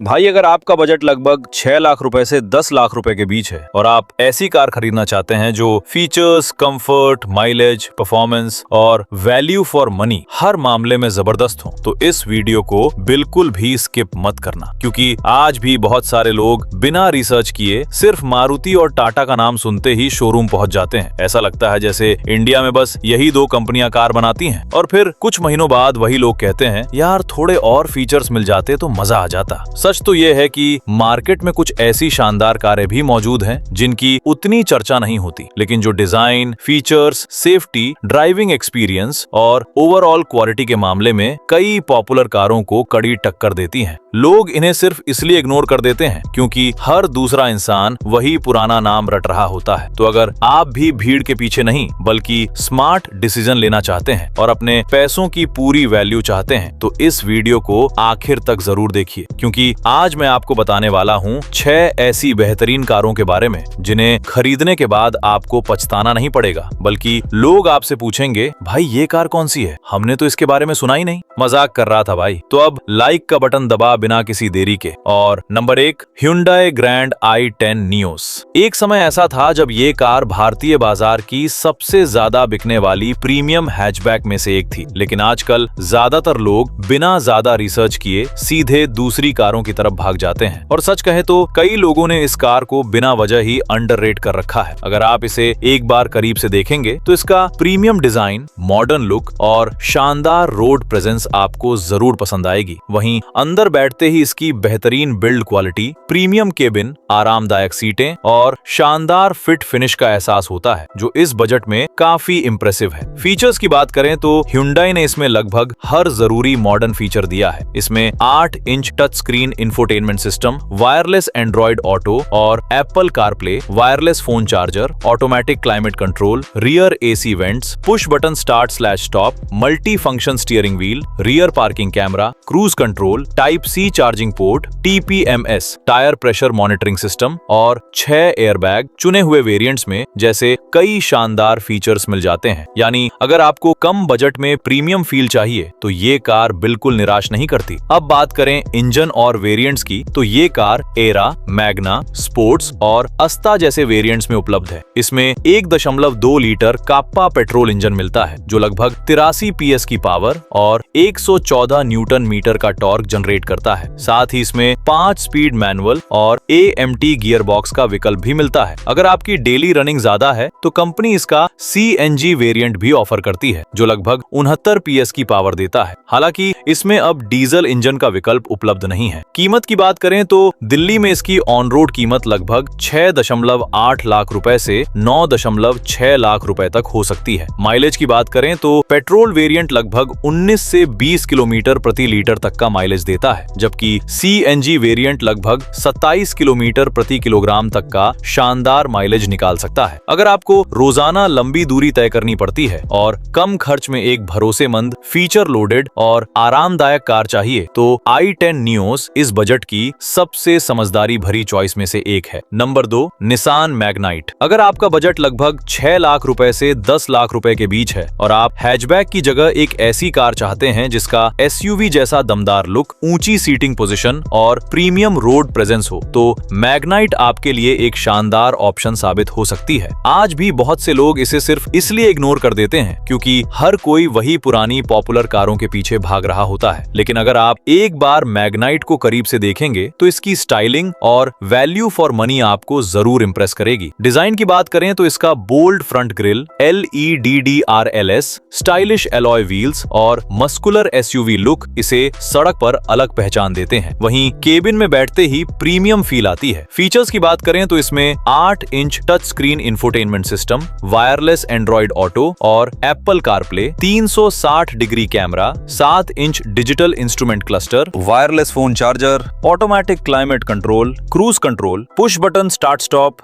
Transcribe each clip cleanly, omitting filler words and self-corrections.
भाई अगर आपका बजट लगभग 6 लाख रुपए से 10 लाख रुपए के बीच है और आप ऐसी कार खरीदना चाहते हैं जो फीचर्स, कंफर्ट, माइलेज, परफॉर्मेंस और वैल्यू फॉर मनी हर मामले में जबरदस्त हो, तो इस वीडियो को बिल्कुल भी स्किप मत करना, क्योंकि आज भी बहुत सारे लोग बिना रिसर्च किए सिर्फ मारुति और टाटा का नाम सुनते ही शोरूम पहुंच जाते हैं। ऐसा लगता है जैसे इंडिया में बस यही दो कंपनियां कार बनाती हैं और फिर कुछ महीनों बाद वही लोग कहते हैं यार थोड़े और फीचर्स मिल जाते तो मजा आ जाता। सच तो ये है कि मार्केट में कुछ ऐसी शानदार कारें भी मौजूद हैं जिनकी उतनी चर्चा नहीं होती, लेकिन जो design, features, safety, driving experience और ओवरऑल क्वालिटी के मामले में कई पॉपुलर कारों को कड़ी टक्कर देती हैं। लोग इन्हें सिर्फ इसलिए इग्नोर कर देते हैं क्योंकि हर दूसरा इंसान वही पुराना नाम रट रहा होता है। तो अगर आप भी भीड़ के पीछे नहीं बल्कि स्मार्ट डिसीजन लेना चाहते हैं और अपने पैसों की पूरी वैल्यू चाहते हैं तो इस वीडियो को आखिर तक जरूर देखिए, क्योंकि आज मैं आपको बताने वाला हूँ 6 ऐसी बेहतरीन कारों के बारे में जिन्हें खरीदने के बाद आपको पछताना नहीं पड़ेगा, बल्कि लोग आपसे पूछेंगे भाई ये कार कौन सी है, हमने तो इसके बारे में सुना ही नहीं। मजाक कर रहा था भाई। तो अब लाइक का बटन दबा बिना किसी देरी के। और number 1, Hyundai Grand i10 Nios। एक समय ऐसा था जब ये कार भारतीय बाजार की सबसे ज्यादा बिकने वाली प्रीमियम हैचबैक में से एक थी, लेकिन आजकल ज्यादातर लोग बिना ज्यादा रिसर्च किए सीधे दूसरी कारों की तरफ भाग जाते हैं। और सच कहे तो कई लोगों ने इस कार को बिना वजह ही अंडररेट कर रखा है। अगर आप इसे एक बार करीब से देखेंगे तो इसका प्रीमियम डिजाइन, मॉडर्न लुक और शानदार रोड प्रेजेंस आपको जरूर पसंद आएगी। वहीं अंदर बैठते ही इसकी बेहतरीन बिल्ड क्वालिटी, प्रीमियम केबिन, आरामदायक सीटें और शानदार फिट फिनिश का एहसास होता है, जो इस बजट में काफी इंप्रेसिव है। फीचर्स की बात करें तो Hyundai ने इसमें लगभग हर जरूरी मॉडर्न फीचर दिया है। इसमें 8 inch touch screen infotainment system, wireless Android auto और Apple CarPlay, wireless phone charger, automatic climate control, rear AC vents, push button start slash stop, multi function steering wheel, rear parking camera, cruise control, type C charging port, TPMS tyre pressure monitoring system और 6 airbag. चुने हुए variants में जैसे कई शानदार features मिल जाते हैं। यानी अगर आपको कम बजट में प्रीमियम फील चाहिए तो ये कार बिल्कुल निराश नहीं करती। अब बात करें इंजन और वेरिएंट्स की तो ये कार एरा, मैग्ना, स्पोर्ट्स और अस्ता जैसे वेरिएंट्स में उपलब्ध है। इसमें 1.2 लीटर काप्पा पेट्रोल इंजन मिलता है जो लगभग 83 PS की पावर और 114 न्यूटन मीटर का टॉर्क जनरेट करता है। साथ ही इसमें 5 स्पीड मैनुअल और AMT गियर बॉक्स का विकल्प भी मिलता है। अगर आपकी डेली रनिंग ज्यादा है तो कंपनी इसका CNG वेरिएंट भी ऑफर करती है जो लगभग 69 PS की पावर देता है। हालांकि इसमें अब डीजल इंजन का विकल्प उपलब्ध नहीं है। कीमत की बात करें तो दिल्ली में इसकी ऑन रोड कीमत लगभग 6.8 लाख रुपए से 9.6 लाख रुपए तक हो सकती है। माइलेज की बात करें तो पेट्रोल वेरिएंट लगभग 19 से 20 किलोमीटर प्रति लीटर तक का माइलेज देता है, जबकि CNG वेरिएंट लगभग 27 किलोमीटर प्रति किलोग्राम तक का शानदार माइलेज निकाल सकता है। अगर आपको रोजाना लंबी दूरी तय करनी पड़ती है और कम खर्च में एक भरोसेमंद, फीचर लोडेड और आरामदायक कार चाहिए तो i10 Nios इस बजट की सबसे समझदारी भरी चॉइस में से एक है। Number 2, Nissan Magnite. अगर आपका बजट लगभग 6 लाख रुपए से 10 लाख रुपए के बीच है और आप हैचबैक की जगह एक ऐसी कार चाहते हैं जिसका SUV जैसा दमदार लुक, ऊंची सीटिंग पोजीशन और प्रीमियम रोड प्रेजेंस हो, तो मैग्नाइट आपके लिए एक शानदार ऑप्शन साबित हो सकती है। आज भी बहुत से लोग इसे सिर्फ इसलिए इग्नोर कर देते हैं क्योंकि हर कोई वही पुरानी पॉपुलर कारों के पीछे भाग रहा होता है। लेकिन अगर आप एक बार मैग्नाइट को करीब से देखेंगे तो इसकी स्टाइलिंग और वैल्यू फॉर मनी आपको जरूर इंप्रेस करेगी। डिजाइन की बात करें तो इसका bold front grille, LEDDRLS, stylish alloy wheels और मस्कुलर SUV लुक इसे सड़क पर अलग पहचान देते हैं। वहीं केबिन में बैठते ही प्रीमियम फील आती है। फीचर्स की बात करें तो इसमें 8 inch touch screen infotainment system, wireless Android auto और Apple CarPlay, 360 degree camera, 7 inch digital instrument cluster, wireless phone charger, automatic climate control, cruise control, push button start stop,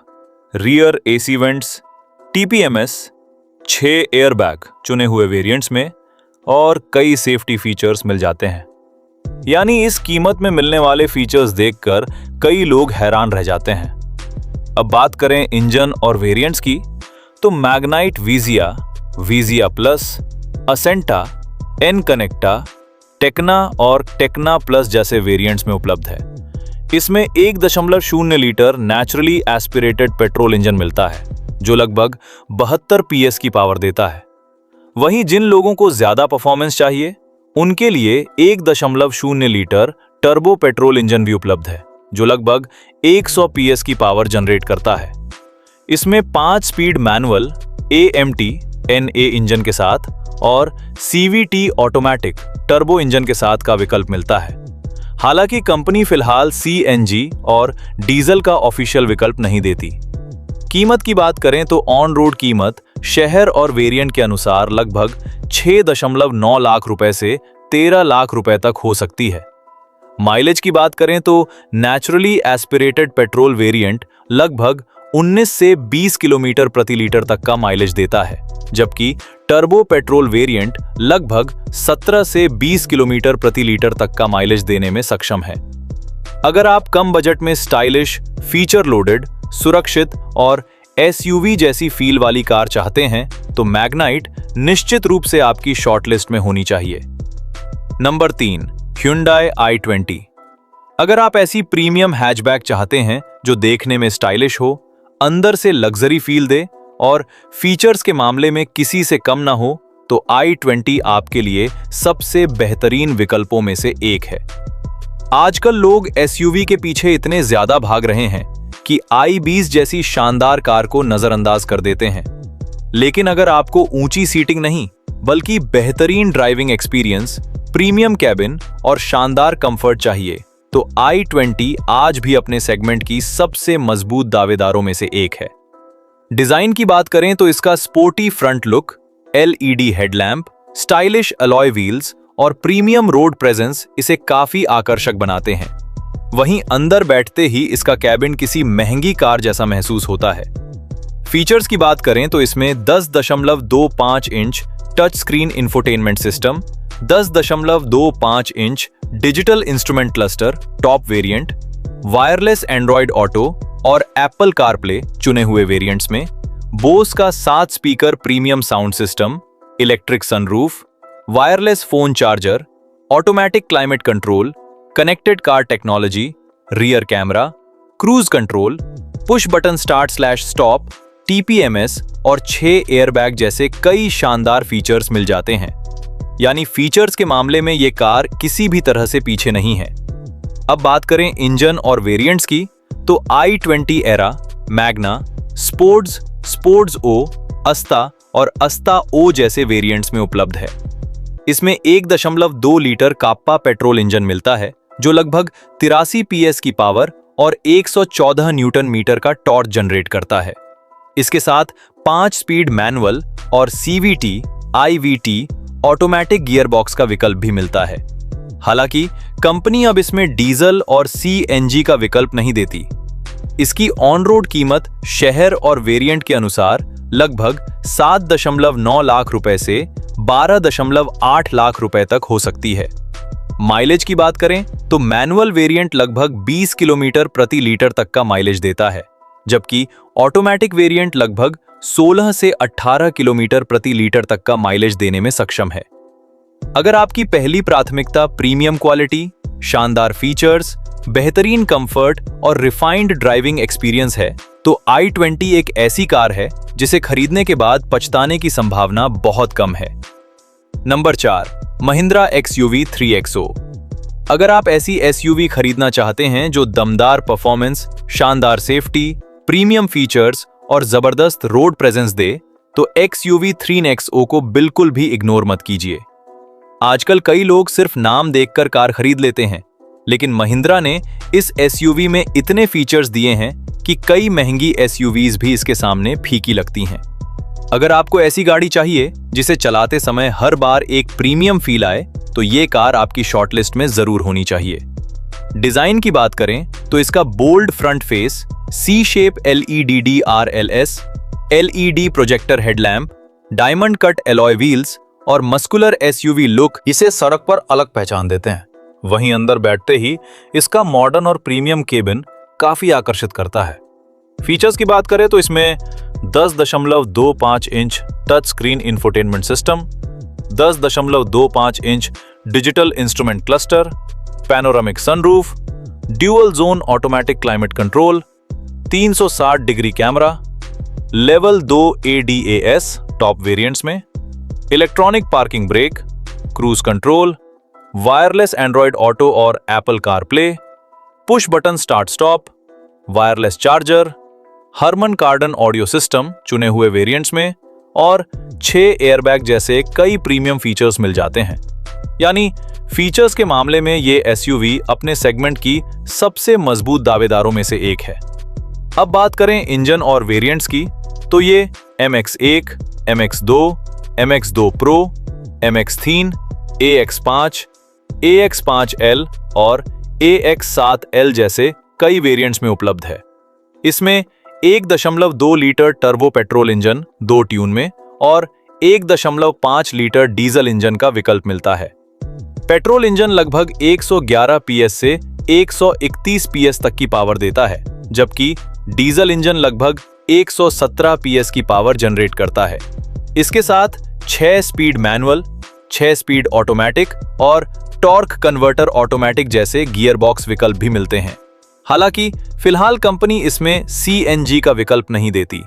rear AC vents, TPMS, 6 airbag चुने हुए variants में और कई safety features मिल जाते हैं। यानी इस कीमत में मिलने वाले फीचर्स देखकर कई लोग हैरान रह जाते हैं। अब बात करें इंजन और वेरिएंट्स की तो Magnite Vijaya plus, असेंटा, N कनेक्टा, Tekna और टेक्ना प्लस जैसे वेरिएंट्स में उपलब्ध है। इसमें 1.0 litre naturally aspirated petrol engine मिलता है जो लगभग 72 PS की पावर देता है। वहीं जिन लोगों को ज्यादा परफॉर्मेंस चाहिए उनके लिए 1.0 लीटर टर्बो पेट्रोल इंजन भी उपलब्ध है जो लगभग 100 PS की पावर जनरेट करता है। इसमें 5 speed manual AMT NA engine के साथ और CVT ऑटोमेटिक टर्बो इंजन के साथ का विकल्प मिलता है। हालांकि कंपनी फिलहाल CNG और डीजल का ऑफिशियल विकल्प नहीं देती। कीमत की बात करें तो ऑन रोड कीमत शहर और वेरिएंट के अनुसार लगभग 6.9 लाख रुपए से 13 लाख रुपए तक हो सकती है। माइलेज की बात करें तो नेचुरली एस्पिरेटेड पेट्रोल वेरिएंट लगभग 19 से 20 किलोमीटर प्रति लीटर तक का माइलेज देता है, जबकि टर्बो पेट्रोल वेरिएंट लगभग 17 से 20 किलोमीटर प्रति लीटर तक का माइलेज देने में सक्षम है। अगर आप कम बजट में स्टाइलिश, फीचर लोडेड, सुरक्षित और SUV जैसी फील वाली कार चाहते हैं तो मैग्नाइट निश्चित रूप से आपकी शॉर्टलिस्ट में होनी चाहिए। Number 3, Hyundai i20। अगर आप ऐसी प्रीमियम हैचबैक चाहते हैं जो देखने में स्टाइलिश हो, अंदर से लग्जरी फील दे और फीचर्स के मामले में किसी से कम ना हो, तो i20 आपके लिए सबसे बेहतरीन विकल्पों में से एक है। आजकल लोग SUV के पीछे इतने ज्यादा भाग रहे हैं कि i20 जैसी शानदार कार को नजरअंदाज कर देते हैं। लेकिन अगर आपको ऊंची सीटिंग नहीं बल्कि बेहतरीन ड्राइविंग एक्सपीरियंस, प्रीमियम कैबिन और शानदार कंफर्ट चाहिए तो i20 आज भी अपने सेगमेंट की सबसे मजबूत दावेदारों में से एक है। डिजाइन की बात करें तो इसका sporty front look, LED headlamp, stylish alloy wheels और प्रीमियम रोड प्रेजेंस इसे काफी आकर्षक बनाते हैं। वहीं अंदर बैठते ही इसका कैबिन किसी महंगी कार जैसा महसूस होता है। फीचर्स की बात करें तो इसमें 10.25 inch touch screen infotainment system, 10.25 inch digital instrument cluster top variant, wireless Android auto और एप्पल कारप्ले चुने हुए वेरिएंट्स में, बोस का 7 speaker premium sound system, electric sunroof, wireless phone charger, automatic climate control, connected car technology, rear camera, cruise control, push button start stop, TPMS और 6 airbag जैसे कई शानदार features मिल जाते हैं। यानी फीचर्स के मामले में ये कार किसी भी तरह से पीछे नहीं है। अब बात करें इंजन और वेरिएंट्स की तो i20 era, Magna, sports, sports O, अस्ता और अस्ता O जैसे वेरिएंट्स में उपलब्ध है। इसमें 1.2 लीटर काप्पा पेट्रोल इंजन मिलता है जो लगभग 83 PS की पावर और 114 न्यूटन मीटर का टॉर्क जनरेट करता है। इसके साथ 5 स्पीड मैनुअल और CVT, IVT ऑटोमेटिक गियरबॉक्स का विकल्प भी मिलता है। हालांकि कंपनी अब इसमें डीजल और CNG का विकल्प नहीं देती। इसकी ऑन रोड कीमत शहर और वेरिएंट के अनुसार लगभग 7.9 लाख रुपए से 12.8 लाख रुपए तक हो सकती है। माइलेज की बात करें तो मैनुअल वेरिएंट लगभग 20 किलोमीटर प्रति लीटर तक का माइलेज देता है, जबकि ऑटोमेटिक वेरिएंट लगभग 16 से 18 किलोमीटर प्रति लीटर तक का माइलेज देने में सक्षम है। अगर आपकी पहली प्राथमिकता प्रीमियम क्वालिटी, शानदार फीचर्स, बेहतरीन कंफर्ट और रिफाइंड ड्राइविंग एक्सपीरियंस है तो i20 एक ऐसी कार है जिसे खरीदने के बाद पछताने की संभावना बहुत कम है। Number 4, Mahindra XUV 3XO। अगर आप ऐसी SUV खरीदना चाहते हैं जो दमदार परफॉर्मेंस, शानदार सेफ्टी, प्रीमियम फीचर्स और जबरदस्त रोड प्रेजेंस दे तो XUV 3XO को बिल्कुल भी इग्नोर मत कीजिए। आजकल कई लोग सिर्फ नाम देखकर कार खरीद लेते हैं, लेकिन महिंद्रा ने इस SUV में इतने फीचर्स दिए हैं कि कई महंगी SUVs भी इसके सामने फीकी लगती हैं। अगर आपको ऐसी गाड़ी चाहिए जिसे चलाते समय हर बार एक प्रीमियम फील आए तो ये कार आपकी शॉर्टलिस्ट में जरूर होनी चाहिए। डिजाइन की बात करें तो इसका bold front face, C shape LED RLS, LED projector headlamp, diamond cut alloy wheels और मस्कुलर SUV लुक इसे सड़क पर अलग पहचान देते हैं। वहीं अंदर बैठते ही इसका मॉडर्न और प्रीमियम केबिन काफी आकर्षित करता है। फीचर्स की बात करें तो इसमें 10.25 inch touch screen infotainment system, 10.25 inch digital instrument cluster, panoramic sunroof, dual zone automatic climate control, 360 degree camera, level 2 ADAS top variants में, electronic parking brake, cruise control, wireless Android auto और Apple CarPlay, push button start stop, wireless charger, Harman Kardon audio system चुने हुए variants में और 6 airbag जैसे कई premium features मिल जाते हैं। यानी फीचर्स के मामले में ये एसयूवी अपने सेगमेंट की सबसे मजबूत दावेदारों में से एक है। अब बात करें इंजन और वेरिएंट्स की, तो ये MX1, MX2, MX2 Pro, MX3, AX5, AX5L और AX7L जैसे कई वेरिएंट्स में उपलब्ध है। इसमें 1.2 litre turbo petrol engine 2 tune में और 1.5 लीटर डीजल इंजन का विकल्प मिलता है। पेट्रोल इंजन लगभग 111 PS से 131 PS तक की पावर देता है, जबकि डीजल इंजन लगभग 117 PS की पावर जनरेट करता है। इसके साथ 6 स्पीड मैनुअल, 6 स्पीड ऑटोमेटिक और टॉर्क कन्वर्टर ऑटोमेटिक जैसे गियर बॉक्स विकल्प भी मिलते हैं। हालांकि फिलहाल कंपनी इसमें CNG का विकल्प नहीं देती।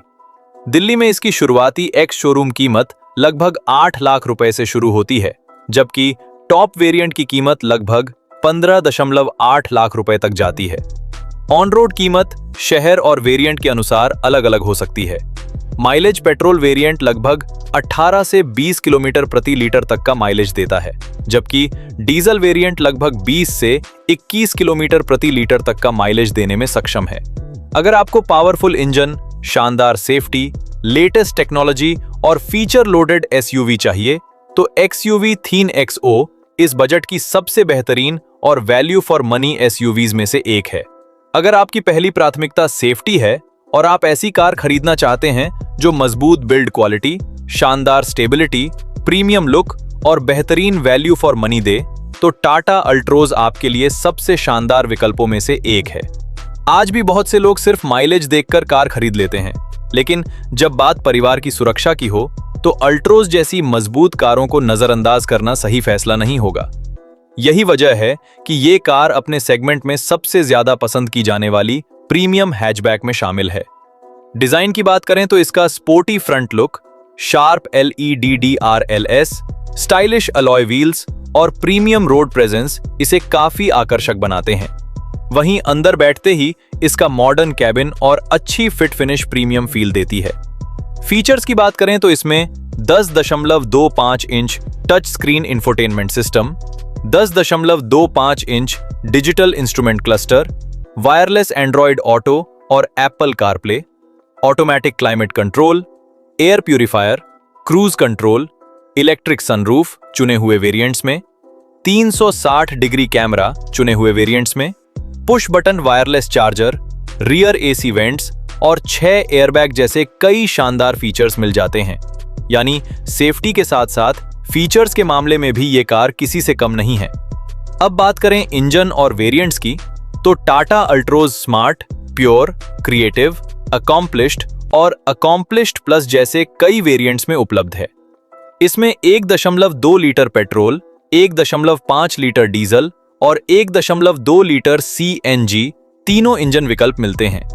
दिल्ली में इसकी शुरुआती एक्स शोरूम कीमत लगभग 8 लाख रुपए से शुरू होती है, जबकि टॉप वेरिएंट की कीमत लगभग 15.8 लाख रुपए तक जाती है। ऑन रोड कीमत शहर और वेरिएंट के अनुसार अलग अलग हो सकती है। माइलेज पेट्रोल वेरिएंट लगभग 18 से 20 किलोमीटर प्रति लीटर तक का माइलेज देता है, जबकि डीजल वेरिएंट लगभग 20 से 21 किलोमीटर प्रति लीटर तक का माइलेज देने में सक्षम है। अगर आपको पावरफुल इंजन, शानदार सेफ्टी, लेटेस्ट टेक्नोलॉजी और फीचर लोडेड एसयूवी चाहिए, तो XUV थीन XO इस बजट की सबसे बेहतरीन और वैल्यू फॉर मनी एसयूवीज में से एक है। अगर आपकी पहली प्राथमिकता सेफ्टी है और आप ऐसी कार खरीदना चाहते हैं जो मजबूत बिल्ड क्वालिटी, शानदार स्टेबिलिटी, प्रीमियम लुक और बेहतरीन वैल्यू फॉर मनी दे, तो टाटा अल्ट्रोज आपके लिए सबसे शानदार विकल्पों में से एक है। आज भी बहुत से लोग सिर्फ माइलेज देखकर कार खरीद लेते हैं, लेकिन जब बात परिवार की सुरक्षा की हो तो अल्ट्रोज जैसी मजबूत कारों को नजरअंदाज करना सही फैसला नहीं होगा। यही वजह है कि ये कार अपने सेगमेंट में सबसे ज्यादा पसंद की जाने वाली प्रीमियम हैचबैक में शामिल है। डिजाइन की बात करें तो इसका sporty front look, sharp LED DRLS, stylish alloy wheels और प्रीमियम रोड प्रेजेंस इसे काफी आकर्षक बनाते हैं। वहीं अंदर बैठते ही इसका मॉडर्न कैबिन और अच्छी फिट फिनिश प्रीमियम फील देती है। फीचर्स की बात करें तो इसमें 10.25 inch touch screen infotainment system, 10.25 inch digital instrument cluster, wireless Android auto और Apple CarPlay, automatic climate control, air purifier, cruise control, electric sunroof चुने हुए वेरिएंट्स में, 360 डिग्री कैमरा चुने हुए वेरिएंट्स में, push button wireless charger, rear AC vents और 6 airbag जैसे कई शानदार फीचर्स मिल जाते हैं। यानी सेफ्टी के साथ साथ फीचर्स के मामले में भी ये कार किसी से कम नहीं है। अब बात करें इंजन और वेरिएंट्स की, तो Tata Altroz smart, pure, creative, accomplished और अकॉम्प्लिश्ड प्लस जैसे कई वेरिएंट्स में उपलब्ध है। इसमें 1.2 लीटर पेट्रोल, 1.5 लीटर डीजल और 1.2 लीटर CNG तीनों इंजन विकल्प मिलते हैं।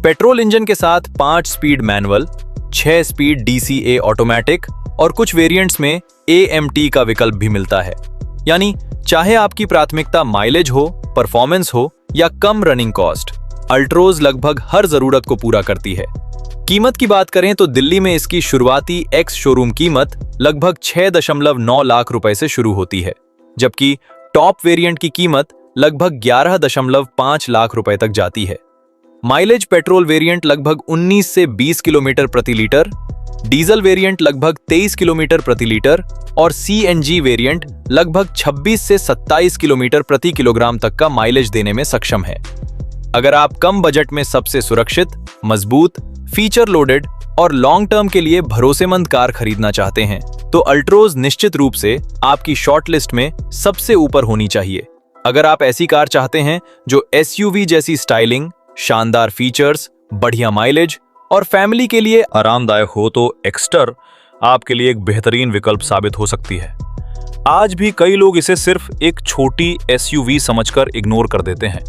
पेट्रोल इंजन के साथ 5 speed manual, 6 speed DCA automatic और कुछ वेरिएंट्स में AMT का विकल्प भी मिलता है। यानी चाहे आपकी प्राथमिकता माइलेज हो, परफॉर्मेंस हो या कम रनिंग कॉस्ट, अल्ट्रोज लगभग हर जरूरत को पूरा करती है। कीमत की बात करें तो दिल्ली में इसकी शुरुआती एक्स शोरूम कीमत लगभग 6.9 लाख रुपए से शुरू होती है, जबकि टॉप वेरिएंट की कीमत लगभग 11.5 लाख रुपए तक जाती है। माइलेज पेट्रोल वेरिएंट लगभग 19 से 20 किलोमीटर प्रति लीटर, डीजल वेरिएंट लगभग 23 किलोमीटर प्रति लीटर और CNG वेरिएंट लगभग 26 से 27 किलोमीटर प्रति किलोग्राम तक का माइलेज देने में सक्षम है। अगर आप कम बजट में सबसे सुरक्षित, मजबूत, फीचर लोडेड और लॉन्ग टर्म के लिए भरोसेमंद कार खरीदना चाहते हैं, तो अल्ट्रोज निश्चित रूप से आपकी शॉर्टलिस्ट में सबसे ऊपर होनी चाहिए। अगर आप ऐसी कार चाहते हैं जो SUV जैसी स्टाइलिंग, शानदार फीचर्स, बढ़िया माइलेज और फैमिली के लिए आरामदायक हो, तो एक्स्टर आपके लिए एक बेहतरीन विकल्प साबित हो सकती है। आज भी कई लोग इसे सिर्फ एक छोटी एसयूवी समझकर इग्नोर कर देते हैं,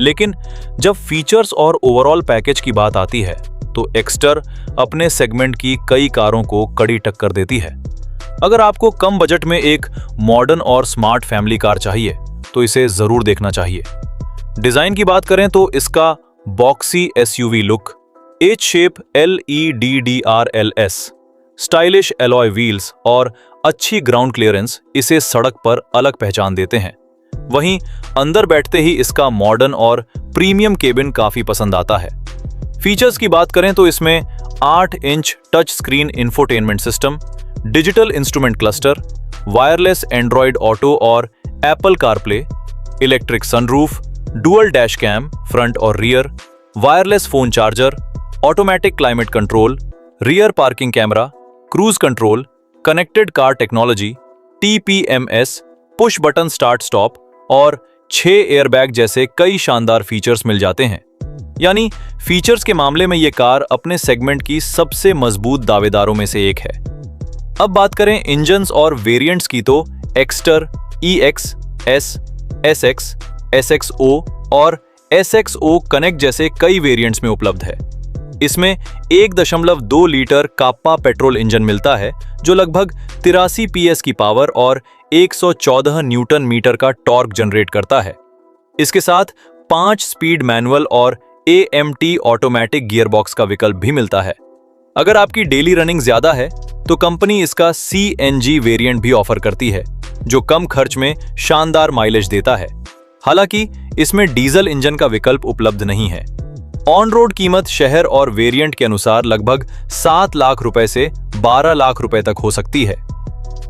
लेकिन जब फीचर्स और ओवरऑल पैकेज की बात आती है तो एक्स्टर अपने सेगमेंट की कई कारों को कड़ी टक्कर देती है। अगर आपको कम बजट में एक मॉडर्न और स्मार्ट फैमिली कार चाहिए तो इसे जरूर देखना चाहिए। डिजाइन की बात करें तो इसका boxy SUV look, H shape LEDDRLS, stylish alloy wheels और अच्छी ग्राउंड क्लियरेंस इसे सड़क पर अलग पहचान देते हैं। वहीं अंदर बैठते ही इसका मॉडर्न और प्रीमियम केबिन काफी पसंद आता है। फीचर्स की बात करें तो इसमें 8 inch touch screen infotainment system, digital instrument cluster, wireless Android auto और Apple CarPlay, electric sunroof, dual dash cam front और rear, wireless phone charger, automatic climate control, rear parking camera, cruise control, connected car technology, TPMS, push button start stop और 6 airbag जैसे कई शानदार features मिल जाते हैं। यानी features के मामले में यह कार अपने सेगमेंट की सबसे मजबूत दावेदारों में से एक है। अब बात करें इंजन्स और वेरिएंट्स की तो Exter EX, S, SX, SXO और SXO कनेक्ट जैसे कई वेरिएंट्स में उपलब्ध है। इसमें 1.2 लीटर काप्पा पेट्रोल इंजन मिलता है जो लगभग 83 PS की पावर और 114 न्यूटन मीटर का टॉर्क जनरेट करता है। इसके साथ 5 स्पीड मैनुअल और AMT ऑटोमेटिक गियरबॉक्स का विकल्प भी मिलता है। अगर आपकी डेली रनिंग ज्यादा है तो कंपनी इसका CNG वेरिएंट भी ऑफर करती है जो कम खर्च में शानदार माइलेज देता है। हालांकि इसमें डीजल इंजन का विकल्प उपलब्ध नहीं है। ऑन रोड कीमत शहर और वेरिएंट के अनुसार लगभग 7 लाख रुपए से 12 लाख रुपए तक हो सकती है।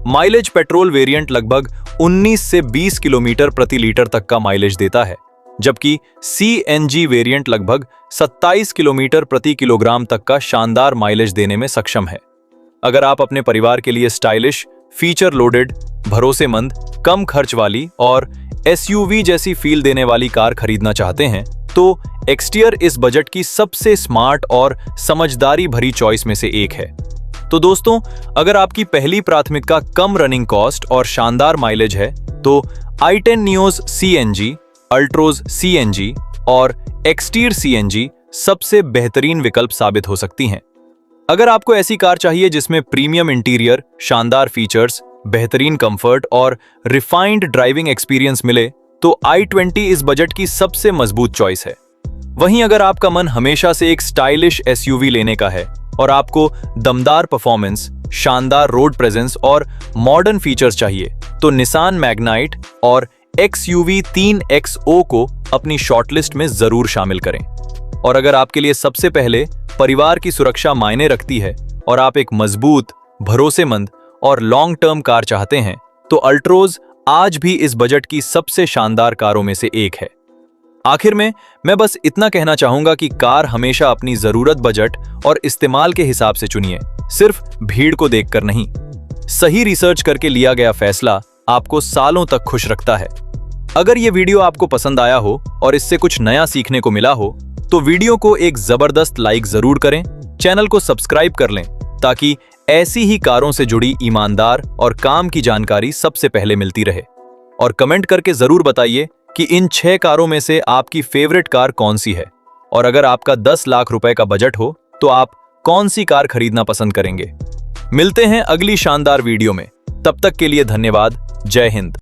माइलेज पेट्रोल वेरिएंट लगभग 19 से 20 किलोमीटर प्रति लीटर तक का माइलेज देता है, जबकि CNG वेरिएंट लगभग 27 किलोमीटर प्रति किलोग्राम तक का शानदार माइलेज देने में सक्षम है। अगर आप अपने परिवार के लिए स्टाइलिश, फीचर लोडेड, भरोसेमंद, कम खर्च वाली और SUV जैसी फील देने वाली कार खरीदना चाहते हैं तो एक्सटियर इस बजट की सबसे स्मार्ट और समझदारी भरी चॉइस में से एक है। तो दोस्तों, अगर आपकी पहली प्राथमिकता कम रनिंग कॉस्ट और शानदार माइलेज है तो i10 नियोज CNG, अल्ट्रोज CNG और एक्सटियर CNG सबसे बेहतरीन विकल्प साबित हो सकती हैं। अगर आपको ऐसी कार चाहिए जिसमें प्रीमियम इंटीरियर, शानदार फीचर्स, बेहतरीन कंफर्ट और रिफाइंड ड्राइविंग एक्सपीरियंस मिले तो i20 इस बजट की सबसे मजबूत चॉइस है। वहीं अगर आपका मन हमेशा से एक स्टाइलिश SUV लेने का है और आपको दमदार परफॉर्मेंस, शानदार रोड प्रेजेंस और मॉडर्न फीचर्स चाहिए तो निसान मैग्नाइट और XUV 3XO को अपनी शॉर्टलिस्ट में जरूर शामिल करें। और अगर आपके लिए सबसे पहले परिवार की सुरक्षा मायने रखती है और आप एक मजबूत, भरोसेमंद और लॉन्ग टर्म कार चाहते हैं तो अल्ट्रोज आज भी इस बजट की सबसे शानदार कारों में से एक है। आखिर में मैं बस इतना कहना चाहूंगा कि कार हमेशा अपनी जरूरत, बजट और इस्तेमाल के हिसाब से चुनिए, सिर्फ भीड़ को देखकर नहीं। सही रिसर्च करके लिया गया फैसला आपको सालों तक खुश रखता है। अगर ये वीडियो आपको पसंद आया हो और इससे कुछ नया सीखने को मिला हो तो वीडियो को एक जबरदस्त लाइक जरूर करें, चैनल को सब्सक्राइब कर लें ताकि ऐसी ही कारों से जुड़ी ईमानदार और काम की जानकारी सबसे पहले मिलती रहे। और कमेंट करके जरूर बताइए कि इन 6 कारों में से आपकी फेवरेट कार कौन सी है और अगर आपका 10 लाख रुपए का बजट हो तो आप कौन सी कार खरीदना पसंद करेंगे। मिलते हैं अगली शानदार वीडियो में, तब तक के लिए धन्यवाद। जय हिंद।